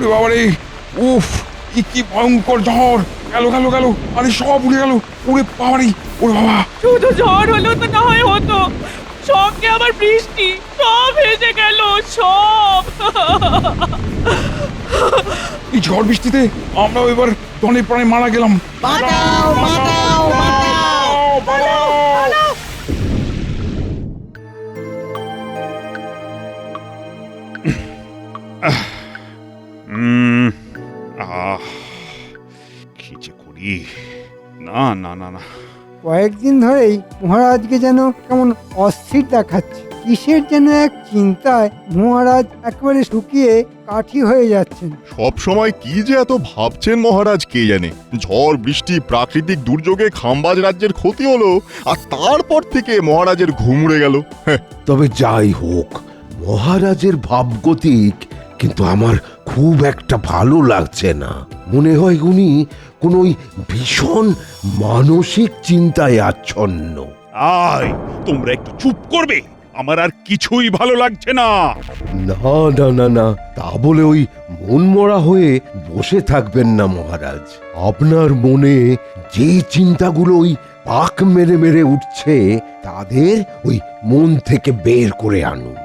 ওরে বাবা রে, উফ, কি ভয়ঙ্কর ঝড়! গেল গেল গেল, আরে সব উড়ে গেল। ওরে বাবা রে, ওরে বাবা! শুধু ঝড় হলো তো না হয় হতো, সঙ্গে আবার বৃষ্টি, সব ভেসে গেল সব। এই ঝড় বৃষ্টিতে আমরাও এবার দনে প্রাণে মারা গেলাম। বাঁচাও বাঁচাও বাঁচাও! কি যে করি! না না না না, কয়েকদিন ধরেই মহারাজকে যেন কেমন অস্থির দেখাচ্ছে। কিসের যেন এক চিন্তায় মহারাজ একেবারে শুকিয়ে কাঠি হয়ে যাচ্ছেন। সব সময় কি যে এত ভাবছেন মহারাজ কে জানে। ঝড় বৃষ্টি প্রাকৃতিক দুর্যোগে খাম্বাজ রাজ্যের ক্ষতি হলো, আর তারপর থেকে মহারাজের ঘুম উড়ে গেল। তবে যাই হোক, মহারাজের ভাবগতিক কিন্তু আমার খুব একটা ভালো লাগছে না। মনে হয় উনি কোন ওই ভীষণ মানসিক চিন্তায় আচ্ছন্ন। আয় তোমরা একটু চুপ করবে, আমার আর কিছুই ভালো লাগছে না। না না না না, তা বলে ওই মন মরা হয়ে বসে থাকবেন না মহারাজ। আপনার মনে যে চিন্তাগুলো ওই পাক মেরে মেরে উঠছে, তাদের ওই মন থেকে বের করে আনুন।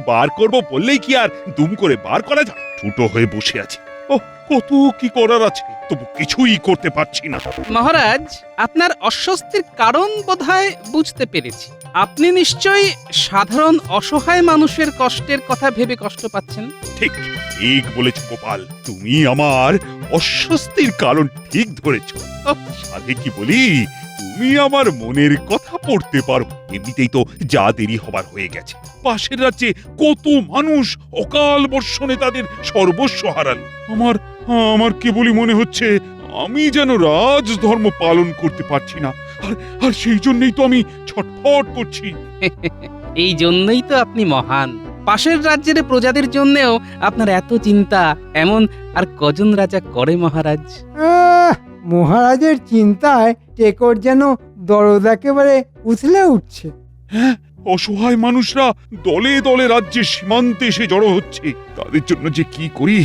বার করব বললেই কি আর দুম করে বার করা যায়? ছোটো হয়ে বসে আছি, ও কত কি করার আছে, তবু কিছুই করতে পারছি না। মহারাজ, আপনার অস্বস্তির কারণ বোধহয় বুঝতে পেরেছি। আপনি নিশ্চয়ই সাধারণ অসহায় মানুষের কষ্টের কথা ভেবে কষ্ট পাচ্ছেন। ঠিক ঠিক বলেছ গোপাল, তুমি আমার অস্বস্তির কারণ ঠিক ধরেছ। সাধে কি বলি, তুমি আমার মনের কথা পড়তে পারো। এমনিতেই তো যা দেরি হবার হয়ে গেছে। পাশের রাজ্যে কত মানুষ অকাল বর্ষণে তাদের সর্বস্ব হারালো। আমার কেবলই মনে হচ্ছে আমি যেন রাজধর্ম পালন করতে পারছি না, আর সেই জন্যই তো আমি ছটফট করছি। এই জন্যই তো আপনি মহান। পাশের রাজ্যের প্রজাদের জন্যেও আপনার এত চিন্তা। এমন আর কজন রাজা করে মহারাজ? মহারাজের চিন্তায় টেকর যেন দরদ একেবারে উথলে উঠছে। হ্যাঁ, অসহায় মানুষরা দলে দলে রাজ্যের সীমান্তে এসে জড়ো হচ্ছে। তাদের জন্য যে কি করি,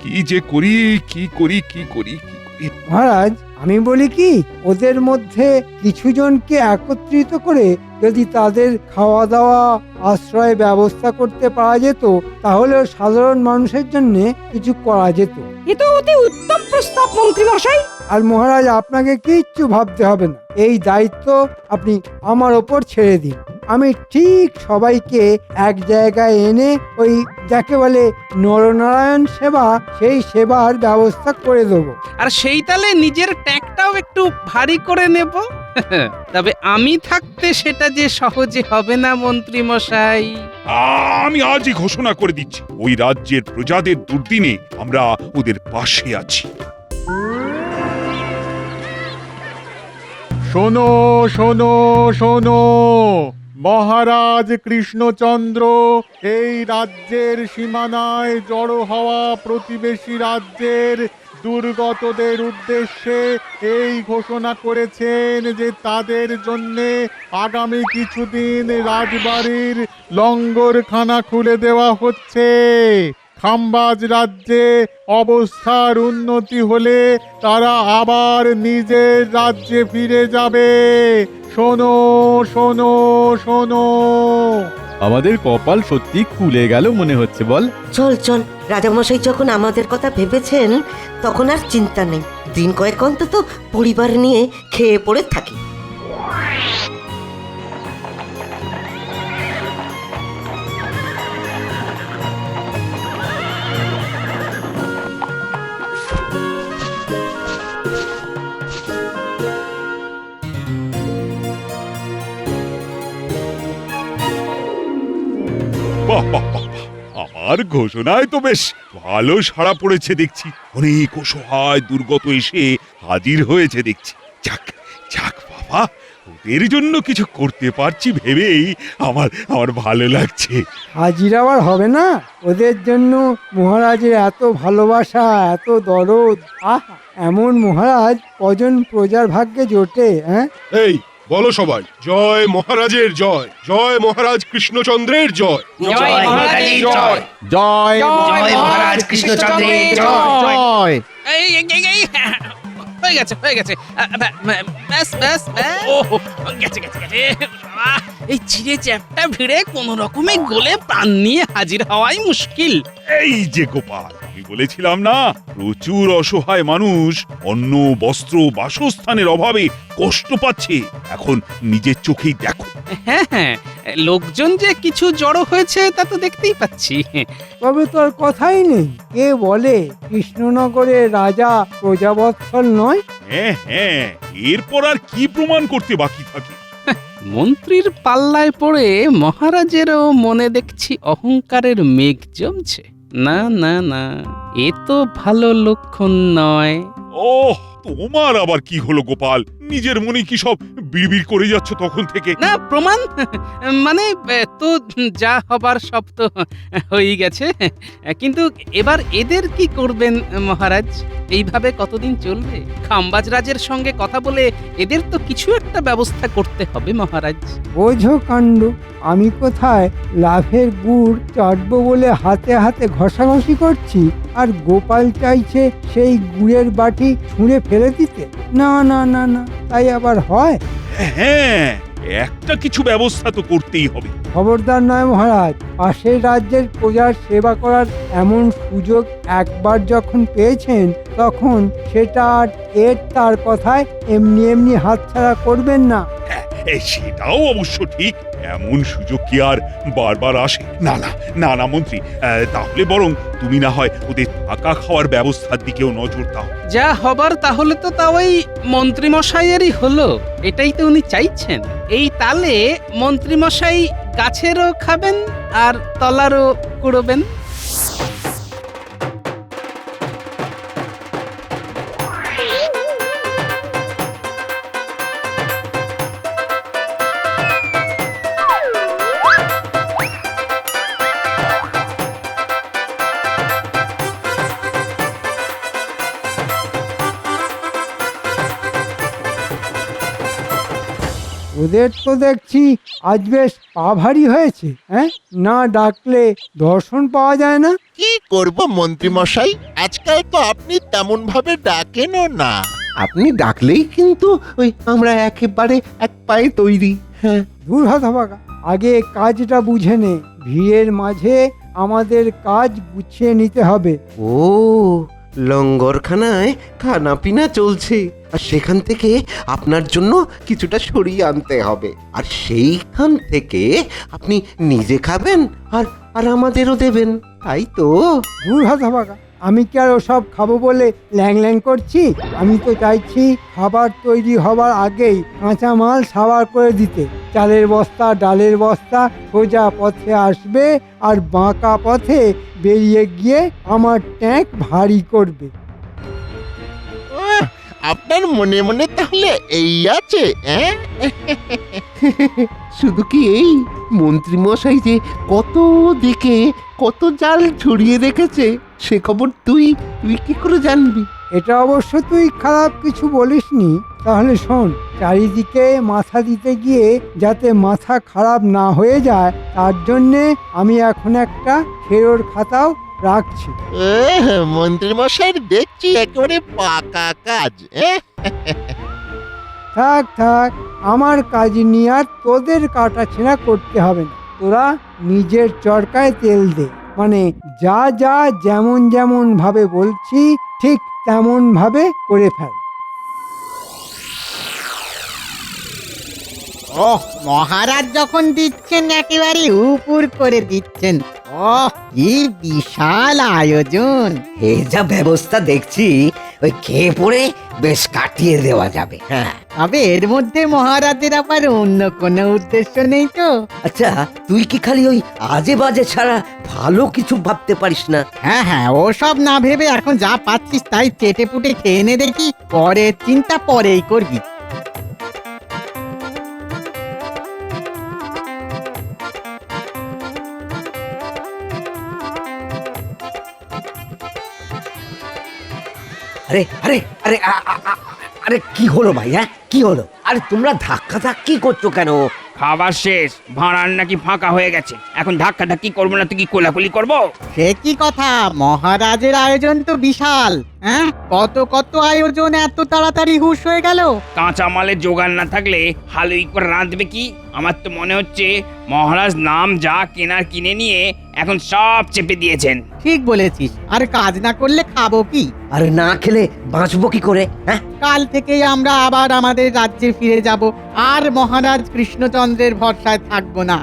কি যে করি, কি করি, কি করি, কি করি। মহারাজ, আমি বলি কি, ওদের মধ্যে কিছু জনকে একত্রিত করে যদি তাদের খাওয়া দাওয়া আশ্রয় ব্যবস্থা করতে পারা যেত, তাহলে সাধারণ মানুষের জন্য কিছু করা যেত। এ তো অতি উত্তম প্রস্তাব মন্ত্রী মশাই। আর মহারাজ, আপনাকে কিচ্ছু ভাবতে হবে না। এই দায়িত্ব আপনি আমার ওপর ছেড়ে দিন। আমি ঠিক সবাইকে এক জায়গায় এনে ওই যাকে বলে নরনারায়ণ সেবা, সেই সেবার ব্যবস্থা করে দেবো। আর সেই তালে নিজের ট্যাগটাও একটু ভারী করে নেব। তবে আমি থাকতে সেটা যে সহজে হবে না মন্ত্রী মশাই। আমি আজই ঘোষণা করে দিচ্ছি, ওই রাজ্যের প্রজাদের দুর্দিনে আমরা ওদের পাশে আছি। শোনো শোনো শোনো, মহারাজ কৃষ্ণচন্দ্র এই রাজ্যের সীমানায় জড়ো হওয়া প্রতিবেশী রাজ্যের দুর্গতদের উদ্দেশ্যে এই ঘোষণা করেছেন যে তাদের জন্যে আগামী কিছুদিন রাজবাড়ির লঙ্গরখানা খুলে দেওয়া হচ্ছে। খাম্বাজ রাজ্যে অবস্থার উন্নতি হলে তারা আবার নিজের রাজ্যে ফিরে যাবে। শোনো শোনো শোনো। আমাদের কপাল সত্যি খুলে গেল মনে হচ্ছে, বল? চল চল, রাজামশাই যখন আমাদের কথা ভেবেছেন, তখন আর চিন্তা নেই। দিন কয়েক অন্তত পরিবার নিয়ে খেয়ে পড়ে থাকি। বাহ বাহ বাহ, আমার ঘোষণায় তো বেশ ভালো সাড়া পড়েছে দেখছি। অনেক অসহায় দুর্গত এসে হাজির হয়েছে দেখছি। যাক যাক বাবা, ওদের জন্য কিছু করতে পারছি ভেবেই আমার ভালো লাগছে। হাজির আবার হবে না? ওদের জন্য মহারাজের এত ভালোবাসা, এত দরদ। আহা, এমন মহারাজ কজন প্রজার ভাগ্যে জোটে? হ্যাঁ, এই বলো সবাই, জয় মহারাজের জয়, জয় মহারাজ কৃষ্ণচন্দ্রের জয়। জয় মহারাজের জয়। জয় মহারাজ কৃষ্ণচন্দ্রের জয়। এই, হয়ে গেছে ব্যাস গেছে এই চিড়ে চ্যাপটা ভিড়ে কোন রকমে গলে প্রাণ নিয়ে হাজির হওয়াই মুশকিল। এই যে গোপাল, আমি বলেছিলাম না, প্রচুর অসহায় মানুষ অন্ন, বস্ত্র, বাসস্থানের অভাবে কষ্ট পাচ্ছে। এখন নিজের চোখেই দেখো। হ্যাঁ, লোকজন যে কিছু জড়ো হয়েছে তা তো দেখতেই পাচ্ছি। তবে তোর কথাই নেই, কে বলে কৃষ্ণনগরের রাজা প্রজাবৎসল নয়? হ্যাঁ, এরপর আর কি প্রমাণ করতে বাকি থাকে? মন্ত্রীর পাল্লায় পড়ে মহারাজেরও মনে দেখছি অহংকারের মেঘ জমছে। না, এ তো ভালো লক্ষণ নয়। ওহ, তোমার আবার কি হলো গোপাল? নিজের মনে কি সব বিড়বিড় করে যাচ্ছ তখন থেকে? না, প্রমাণ মানে তো যা হবার সব তো হয়ে গেছে, কিন্তু এবার এদের কি করবেন মহারাজ? এইভাবে কতদিন চলবে? খাম্বাজ রাজের সঙ্গে কথা বলে এদের তো কিছু একটা ব্যবস্থা করতে হবে মহারাজ। বোঝো কাণ্ড, আমি কোথায় লাভের গুড় চাটবো বলে হাতে হাতে ঘষাঘষি করছি, আর গোপাল চাইছে সেই গুড়ের বাটি ছুঁড়ে ফেলে দিতে। না, তাই আবার হয়? হ্যাঁ, একটা কিছু ব্যবস্থা তো করতেই হবে। খবরদার নয় মহারাজ, পাশের রাজ্যের প্রজার সেবা করার এমন সুযোগ একবার যখন পেয়েছেন, তখন সেটা আর তার কথায় এমনি হাতছাড়া করবেন না। সেটাও অবশ্য ঠিক, এমন সুযোগ কি আর বারবার আসে? না মন্ত্রী, তাহলে বরং তুমি না হয় ওদের থাকা খাওয়ার ব্যবস্থার দিকেও নজর দাও। যা হবার তাহলে তো তা ওই মন্ত্রীমশাইয়েরই হলো, এটাই তো উনি চাইছেন। এই তালে মন্ত্রীমশাই গাছেরও খাবেন আর তলারও কুড়োবেন। ওদের তো দেখছি আজ বেশ পা ভারী হয়েছে। হ্যাঁ, না ডাকলে দর্শন পাওয়া যায় না। কি করব মন্ত্রী মশাই, আজকাল তো আপনি তেমন ভাবে ডাকেনও না। আপনি ডাকলেই কিন্তু ওই আমরা একেবারে এক পায়ে তৈরি। হ্যাঁ, দূর হতভাগা, আগে কাজটা বুঝে নে। ভিড়ের মাঝে আমাদের কাজ গুছিয়ে নিতে হবে। ও, লঙ্গরখানায় খানা পিনা চলছে, আর সেখান থেকে আপনার জন্য কিছুটা সরিয়ে আনতে হবে, আর সেইখান থেকে আপনি নিজে খাবেন আর আমাদেরও দেবেন, তাই তো? দূর হতভাগা, আমি কি আর ওসব খাবো বলে ল্যাং করছি? আমি তো চাইছি খাবার তৈরি হবার আগেই কাঁচামাল সাবার করে দিতে। চালের বস্তা, ডালের বস্তা সোজা পথে আসবে আর বাঁকা পথে বেরিয়ে গিয়ে আমার ট্যাঙ্ক ভারী করবে। আপনার মনে মনে তাহলে এই আছে? শুধু কি এই, মন্ত্রী মশাই যে কত দিকে কত জাল ছড়িয়ে রেখেছে সে খবর তুই কি করে জানবি? এটা অবশ্য তুই খারাপ কিছু বলিসনি। তাহলে শোন, চারিদিকে মাথা দিতে গিয়ে যাতে মাথা খারাপ না হয়ে যায়, তার জন্যে আমি এখন একটা খেরোর খাতাও রাখছি। মন্ত্রী মশাই দেখছি একেবারে পাকা কাজ। থাক, আমার কাজ নিয়ে আর তোদের কাটাছেঁড়া করতে হবে না। তোরা নিজের চরকায় তেল দে, মানে যা যেমন ভাবে বলছি ঠিক তেমন ভাবে করে ফেল। ওহ, মহারাজ যখন দিচ্ছেন একেবারে উপর করে দিচ্ছেন। ওহ, কি বিশাল আয়োজন! এই যা ব্যবস্থা দেখছি, ওই খেয়ে পড়ে বেশ কাটিয়ে দেওয়া যাবে। হ্যাঁ, তবে এর মধ্যে মহারাজের আবার অন্য কোনো উদ্দেশ্য নেই তো? আচ্ছা, তুই কি খালি ওই আজে বাজে ছাড়া ভালো কিছু ভাবতে পারিস না? হ্যাঁ, ওসব না ভেবে এখন যা পাচ্ছিস তাই চেটে পুটে খেয়ে নে দেখি, পরের চিন্তা পরেই করবি। আরে আরে আরে আরে কি হলো ভাই? হ্যাঁ, কি হলো? আরে তোমরা ধাক্কা ধাক্কি করছো কেন? খাবার শেষ, ভাঁড়ার নাকি ফাঁকা হয়ে গেছে। এখন ধাক্কা ধাক্কি করবো না তো কি কোলাকুলি করবো? সে কি কথা, মহারাজের আয়োজন তো বিশাল। হ্যাঁ, কত কত আয়োজন এত তাড়াতাড়ি হুঁশ হয়ে গেল। কাঁচা মালের জোগাড় না থাকলে হালুই করে রাঁধবে কি? আমার তো মনে হচ্ছে মহারাজ নাম যা কেনার কিনে নিয়ে এখন সব চেপে দিয়েছেন। ঠিক বলেছিস, আর কাজ না করলে খাবো কি? আরে না খেলে বাঁচবো কি করে? হ্যাঁ, কাল থেকেই আমরা আবার আমাদের রাজ্যে ফিরে যাব, আর মহারাজ কৃষ্ণচন্দ্রের ভরসায় থাকবো না।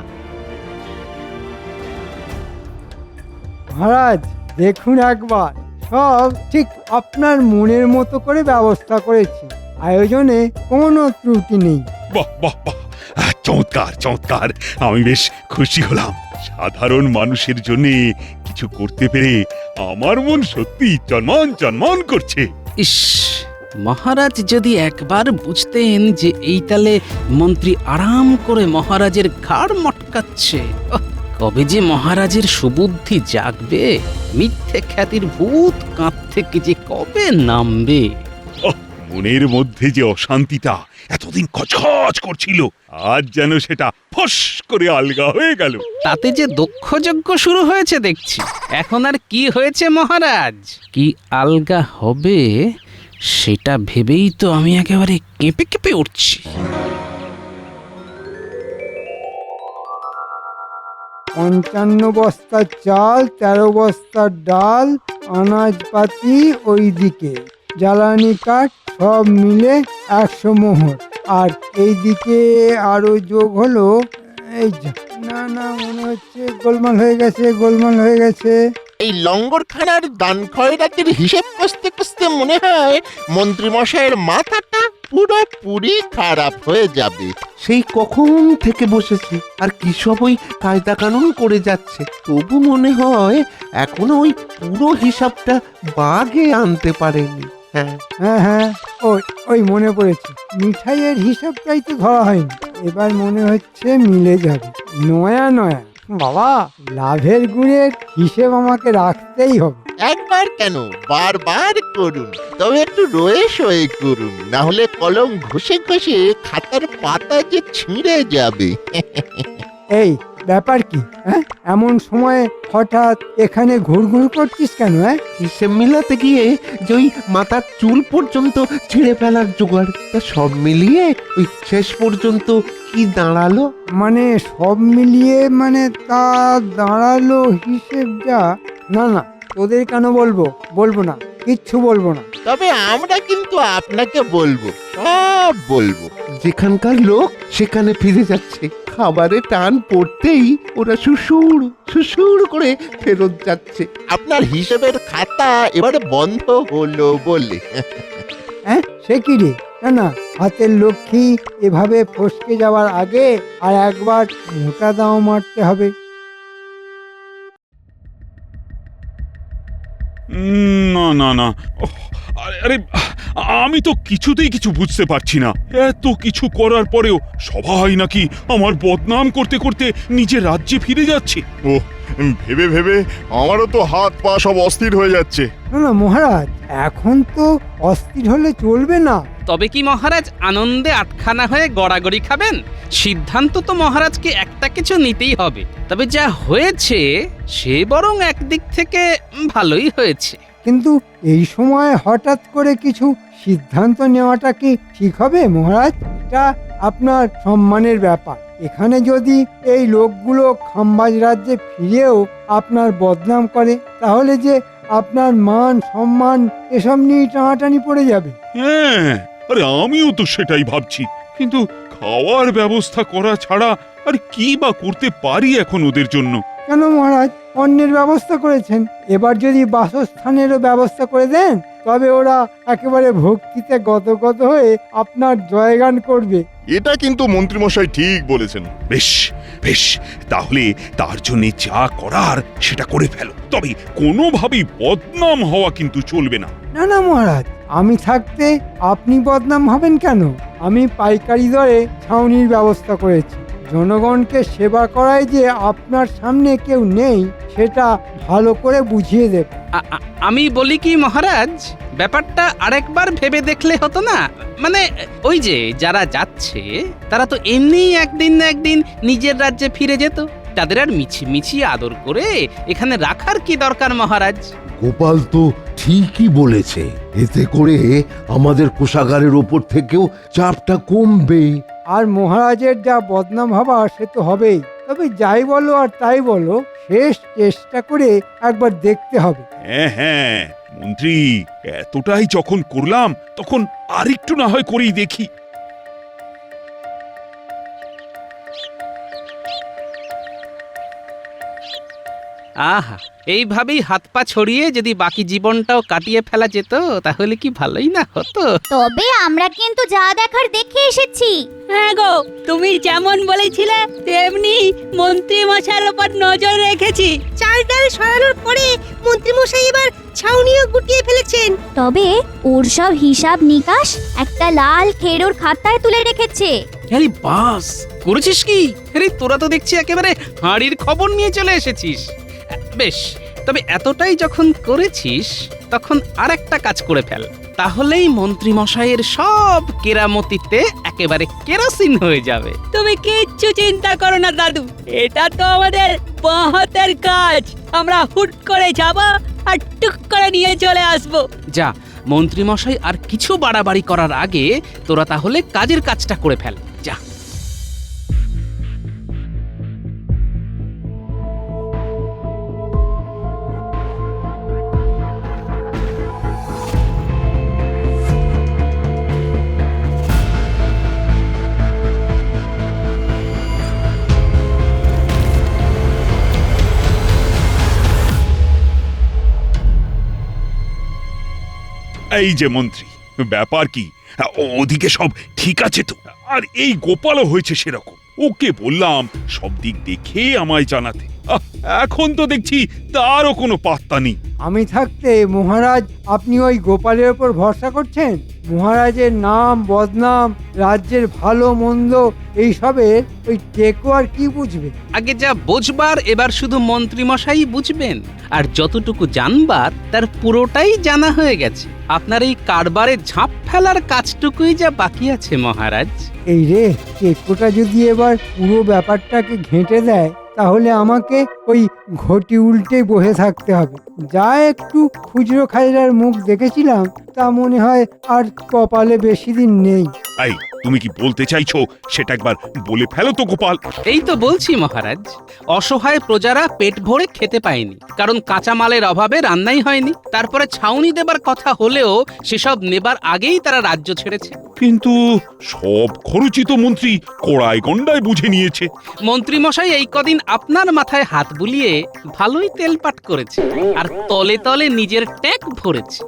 মহারাজ দেখুন একবার, সব ঠিক আপনার মনের মতো করে ব্যবস্থা করেছি। আয়োজনে কোনো ত্রুটি নেই। বাহ বাহ বাহ, চমৎকার চমৎকার। আমি বেশ খুশি হলাম। সাধারণ মানুষের জন্য কিছু করতে পেরে আমার মন সত্যি চনমন চনমন করছে। ইস, মহারাজ যদি একবার বুঝতেন যে এই তালে মন্ত্রী আরাম করে মহারাজের ঘাড় মটকাচ্ছে। ওহ, কবে যে মহারাজের সুবুদ্ধি জাগবে, মিথ্যে খ্যাতির ভূত কাঁধ থেকে যে কবে নামবে। মনের মধ্যে যে অশান্তিটা এতদিন খচখচ করছিল, আজ যেন সেটা ফস করে আলগা হয়ে গেল। তাতে যে দক্ষযজ্ঞ শুরু হয়েছে দেখছি। এখন আর কি হয়েছে মহারাজ, কি আলগা হবে সেটা ভেবেই তো আমি একেবারে কেঁপে কেঁপে উঠছি। 55 বস্তা চাল, 13 বস্তা ডাল, আনাজপাতি ওইদিকে, জ্বালানি কাঠ সব মিলে 100 মোহর। আর এইদিকে আরো যোগ হলো, এই যা, না না, মনে হচ্ছে গোলমাল হয়ে গেছে, গোলমাল হয়ে গেছে। এই লঙ্গরখানার দান খয়রাতের হিসেব কষতে কষতে মনে হয় মন্ত্রীমশাইয়ের মাথাটা পুরোপুরি খারাপ হয়ে যাবে। সেই কখন থেকে বসেছি আর কি সব ওই কায়দা কানুন করে যাচ্ছে, তবু মনে হয় এখনো ওই পুরো হিসাবটা বাগে আনতে পারেনি। হ্যাঁ হ্যাঁ হ্যাঁ, ওই ওই মনে পড়েছে, মিঠাইয়ের হিসাবটাই তো ধরা হয়নি। এবার মনে হচ্ছে মিলে যাবে। নয়া নয়া বাবা, লাভের গুড়ের হিসেব আমাকে রাখতেই হবে। একবার কেন, বারবার করুন, তবে একটু রয়ে সয়ে করুন, না হলে কলম ঘষে ঘষে খাতার পাতা যে ছিঁড়ে যাবে। এই ব্যাপার কি? হ্যাঁ, এমন সময় হঠাৎ এখানে ঘুরঘুর করছিস কেন? হ্যাঁ, হিসেব মিলাতে গিয়ে যে ওই মাথার চুল পর্যন্ত ছিঁড়ে ফেলার জোগাড়, তা সব মিলিয়ে ওই শেষ পর্যন্ত কি দাঁড়ালো? মানে সব মিলিয়ে মানে তা দাঁড়ালো হিসেব যা। না না, তোদের কেন বলবো? বলবো না, কিচ্ছু বলবো না। তবে আমরা কিন্তু আপনাকে বলবো, সব বলবো। যেখানকার লোক সেখানে ফিরে যাচ্ছে, খাবারে টান পড়তেই ওরা সুসুর সুসুর করে ফেরত যাচ্ছে। আপনার হিসেবের খাতা এবারে বন্ধ হলো বলে। হ্যাঁ, সে কি রে? না না, হাতের লক্ষ্মী এভাবে ফসকে যাওয়ার আগে আর একবার মোটা দাও মারতে হবে। না না না, ওহ, আরে আমি তো কিছুতেই কিছু বুঝতে পারছি না। এত কিছু করার পরেও সবাই নাকি আমার বদনাম করতে করতে নিজের রাজ্যে ফিরে যাচ্ছে। ও, ভেবে ভেবে আমারও তো হাত পা সব অস্থির হয়ে যাচ্ছে। না না মহারাজ, এখন তো অস্থির হলে চলবে না। তবে কি মহারাজ আনন্দে আটখানা হয়ে গড়াগড়ি খাবেন? সিদ্ধান্ত তো মহারাজকে একটা কিছু নিতেই হবে। তবে যা হয়েছে সে বরং একদিক থেকে ভালোই হয়েছে। কিন্তু এই সময় হঠাৎ করে কিছু সিদ্ধান্ত নেওয়াটা কি ঠিক হবে মহারাজ? এটা আপনার সম্মানের ব্যাপার। এখানে যদি এই লোকগুলো খাম্বাজ রাজ্যে ফিরেও আপনার বদনাম করে, তাহলে যে আপনার মান সম্মান এসব নিয়ে টানাটানি পড়ে যাবে। হ্যাঁ, আরে আমিও তো সেটাই ভাবছি, কিন্তু খাওয়ার ব্যবস্থা করা ছাড়া আর কি বা করতে পারি এখন ওদের জন্য? কেন মহারাজ, অন্যের ব্যবস্থা করেছেন, এবার যদি বাসস্থানেরও ব্যবস্থা করে দেন, তবে ওরা একেবারে ভক্তিতে গদগদ হয়ে আপনার জয়গান করবে। এটা কিন্তু মন্ত্রীমশাই ঠিক বলেছেন। বেশ বেশ, তাহলে তার জন্য যা করার সেটা করে ফেলো, তবে কোনোভাবেই বদনাম হওয়া কিন্তু চলবে না। না না মহারাজ, আমি থাকতে আপনি বদনাম হবেন কেন? আমি পাইকারি দরে ছাউনির ব্যবস্থা করেছি। জনগণকে সেবা করায় যে আপনার সামনে কেউ নেই, সেটা ভালো করে বুঝিয়ে দেব। আমি বলি কি মহারাজ, ব্যাপারটা আরেকবার ভেবে দেখলে হতো না? মানে ওই যে যারা যাচ্ছে তারা তো এমনিই একদিন না একদিন নিজের রাজ্যে ফিরে যেত, তাদের আর মিছি আদর করে এখানে রাখার কি দরকার মহারাজ? গোপাল তো ঠিকই বলেছে, এতে করে আমাদের কোষাগারের ওপর থেকেও চাপটা কমবে। আর মহারাজের যা বদনাম হবার সে তো হবেই। তবে যাই বলো আর তাই বলো, শেষ চেষ্টা করে একবার দেখতে হবে। হ্যাঁ হ্যাঁ মন্ত্রী, এতটাই যখন করলাম তখন আরেকটু না হয় করেই দেখি। আহা, এইভাবেই হাত পা ছড়িয়ে যদি বাকি জীবনটাও কাটিয়ে ফেলা যেত তাহলে কি ভালোই না হতো? তবে আমরা কিন্তু যা দেখার দেখে এসেছি। হ্যাঁ গো, তুমি যেমন বলেছিলে তেমনি মন্ত্রী মশাইয়ের উপর নজর রেখেছি। চাল ডাল সরানোর পরে মন্ত্রী মশাই এবার ছাউনিও গুটিয়ে ফেলেছেন। তবে ওর সব হিসাব নিকাশ একটা লাল খেরোর খাতায় তুলে রেখেছে। আরে বাস, করেছিস কি? আরে তোরা তো দেখছি একেবারে হাঁড়ির খবর নিয়ে চলে এসেছিস। বেশ, তবে এতটাই যখন করেছিস তখন আরেকটা কাজ করে ফেল, তাহলেই মন্ত্রী মশাইয়ের সব কেরামতিতে একেবারে কেরোসিন হয়ে যাবে। তুমি কিচ্ছু চিন্তা করো না দাদু, এটা তো আমাদের বাঁ কাজ। আমরা হুট করে যাব আর টুক করে নিয়ে চলে আসবো। যা, মন্ত্রী মশাই আর কিছু বাড়াবাড়ি করার আগে তোরা তাহলে কাজের কাজটা করে ফেল, যা। এই যে মন্ত্রী, ব্যাপার কি? ওদিকে সব ঠিক আছে তো? আর এই গোপালও হয়েছে সেরকম। ওকে বললাম সব দিক দেখে আমায় জানাতে, এখন তো দেখছি তারও কোনো পাত্তা নেই। আমি থাকতে মহারাজ আপনি ওই গোপালের ওপর ভরসা করছেন? মহারাজের নাম বদনাম, রাজ্যের ভালো মন্দ এইসবের ওই টেকো আর কি বুঝবে? আগে যা বুঝবার এবার শুধু মন্ত্রী মশাই বুঝবেন, আর যতটুকু জানবার তার পুরোটাই জানা হয়ে গেছে। আপনার এই কারবারে ঝাঁপ ফেলার কাজটুকুই যা বাকি আছে মহারাজ। এই রে, টেকোটা যদি এবার পুরো ব্যাপারটাকে ঘেঁটে দেয় তাহলে আমাকে ওই ঘটি উল্টে বসে থাকতে হবে। যা একটু খুচরো খাজরার মুখ দেখেছিলাম তা মনে হয় আর কপালে বেশি দিন নেই। এই, তুমি কি বলতে চাইছো সেটা একবার বলে ফেলো তো গোপাল। এই তো বলছি মহারাজ, অসহায় প্রজারা পেট ভরে খেতে পায়নি, কারণ কাঁচামালের অভাবে রান্নাই হয়নি। তারপরে ছাউনি দেবার কথা হলেও সেসব নেবার আগেই তারা রাজ্য ছেড়েছে। কিন্তু সব খরচই তো মন্ত্রী কড়াই গন্ডায় বুঝে নিয়েছে। মন্ত্রী মশাই এই কদিন আপনার মাথায় হাত বুলিয়ে ভালোই তেলপাট করেছে, আর তলে তলে নিজের ট্যাগ ভরেছে।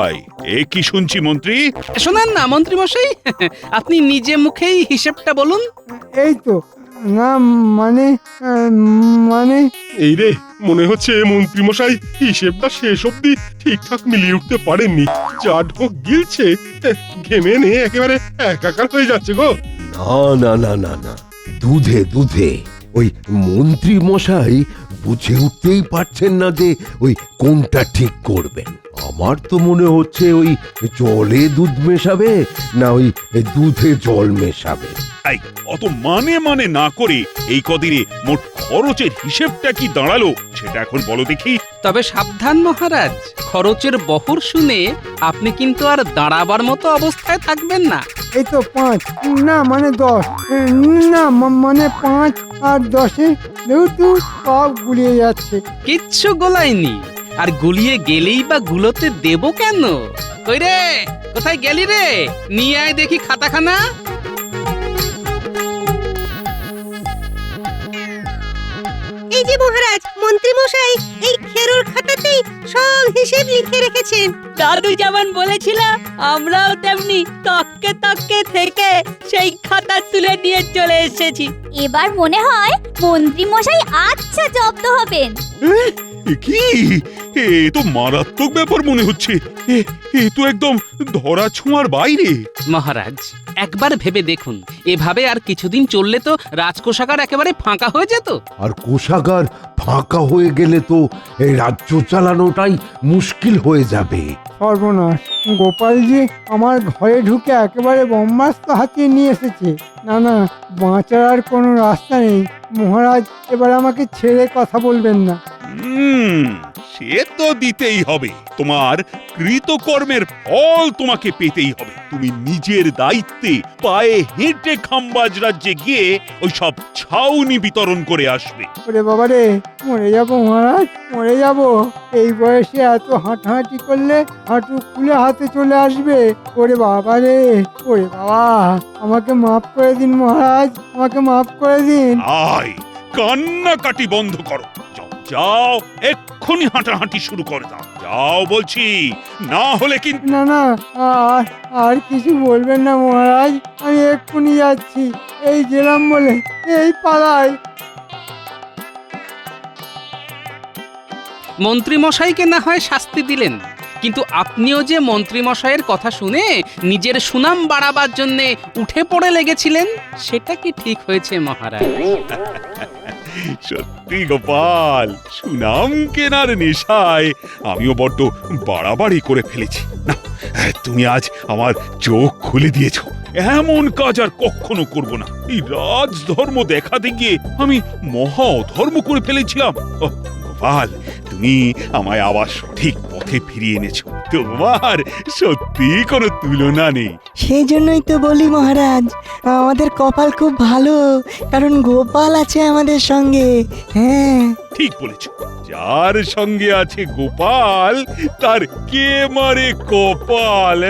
আয়, এ কি শুনছি মন্ত্রী? শোনান না মন্ত্রী মশাই, আপনি নিজে মুখেই হিসেবটা বলুন। এই তো না, মানে এই রে, মনে হচ্ছে মন্ত্রী মশাই হিসেবটা শেষ অব্দি ঠিকঠাক মিলিয়ে উঠতে পারেননি। যা ঢোক গিলছে, ঘেমে নিয়ে একেবারে একাকার হয়ে যাচ্ছে গো। না না না না না, দুধে দুধে ওই মন্ত্রী মশাই বুঝে উঠতেই পারছেন না যে ওই কোনটা ঠিক করবেন। আমার তো মনে হচ্ছে ওই জলে দুধ মেশাবে না ওই দুধে জল মেশাবে। এই, অত মানে না করে এই কদিনে মোট খরচের হিসেবটা কি দাঁড়ালো সেটা এখন বলো দেখি। তবে সাবধান মহারাজ, খরচের বহর শুনে আপনি কিন্তু আর দাঁড়াবার মতো অবস্থায় থাকবেন না। এই তো 5, না মানে 10, না মানে 5 আর 10-এ যেহেতু সব গুলিয়ে যাচ্ছে। কিচ্ছু গোলায়নি, আর গুলিয়ে গেলেই বা গুলোতে দেব কেন? কই রে, কোথায় গেলি রে? নিয়ে আয় দেখি খাতাখানা। এই যে মহারাজ, মন্ত্রী মশাই এই খেরোর খাতাতেই সব হিসেব লিখে রেখেছেন। দাদু যেমন বলেছিল আমরাও তেমনি তককে তককে থেকে সেই খাতা তুলে নিয়ে চলে এসেছি। এবার মনে হয় মন্ত্রী মশাই আচ্ছা জব্দ হবেন। কি এ তো মারাত্মক ব্যাপার মনে হচ্ছে। এ তো একদম ধরা ছোঁয়ার বাইরে। মহারাজ একবার ভেবে দেখুন, এভাবে আর কিছুদিন চললে তো রাজকোষাগার একেবারে ফাঁকা হয়ে যেত। আর কোষাগার ফাঁকা হয়ে গেলে তো এই রাজ্য চালানোটাই মুশকিল হয়ে যাবে। সর্বনাশ, গোপালজি আমার ঘরে ঢুকে একেবারে ব্রহ্মাস্ত্র হাতিয়ে নিয়ে এসেছে। না না, বাঁচার আর কোনো রাস্তা নেই। মহারাজ এবার আমাকে ছেড়ে কথা বলবেন না। সে তো দিতেই হবে। তোমার কৃতকর্মের ফল তোমাকে পেতেই হবে। তুমি নিজের দায়িত্বে পায়ে হেঁটে খাম্বাজ রাজ্যে গিয়ে ওই সব ছাউনি বিতরণ করে আসবে। ওরে বাবা রে, মরে যাবো মহারাজ, মরে যাব। এই বয়সে এত হাঁটাহাঁটি করলে হাঁটু খুলে হাতে চলে আসবে। ওরে বাবা রে, ওরে বাবা, আমাকে মাফ করে দিন মহারাজ, আমাকে মাফ করে দিন। আয়, কান্নাকাটি বন্ধ করো। যাও যাও, এক্ষুনি হাঁটাহাঁটি শুরু করে দাও। যাও বলছি, না হলে কিন্তু। না না, আর কিছু বলবেন না মহারাজ, আমি এক্ষুনি যাচ্ছি। এই গেলাম বলে এই পালাই। মন্ত্রী মশাইকে না হয় শাস্তি দিলেন, কিন্তু আপনিও যে মন্ত্রী মশাইয়ের কথা শুনে নিজের সুনাম বাড়াবার জন্য উঠে পড়ে লেগেছিলেন, সেটা কি ঠিক হয়েছে মহারাজ? সত্যি গোপাল, সুনাম কেনার নেশায় আমিও বড্ড বাড়াবাড়ি করে ফেলেছি। না, তুমি আজ আমার চোখ খুলে দিয়েছো। এমন কাজ আর কখনো করব না। এই রাজধর্ম দেখাতে গিয়ে আমি মহা অধর্ম করে ফেলেছিলাম। গোপাল, তুমি আমায় আবার সঠিক পথে ফিরিয়ে এনেছো। তোমার সত্যি কোনো তুলনা নেই। সেই জন্যই তো বলি মহারাজ, আমাদের কপাল খুব ভালো, কারণ গোপাল আছে আমাদের সঙ্গে। হ্যাঁ, ঠিক বলেছ। যার সঙ্গে আছে গোপাল, তার কে মারে কপাল।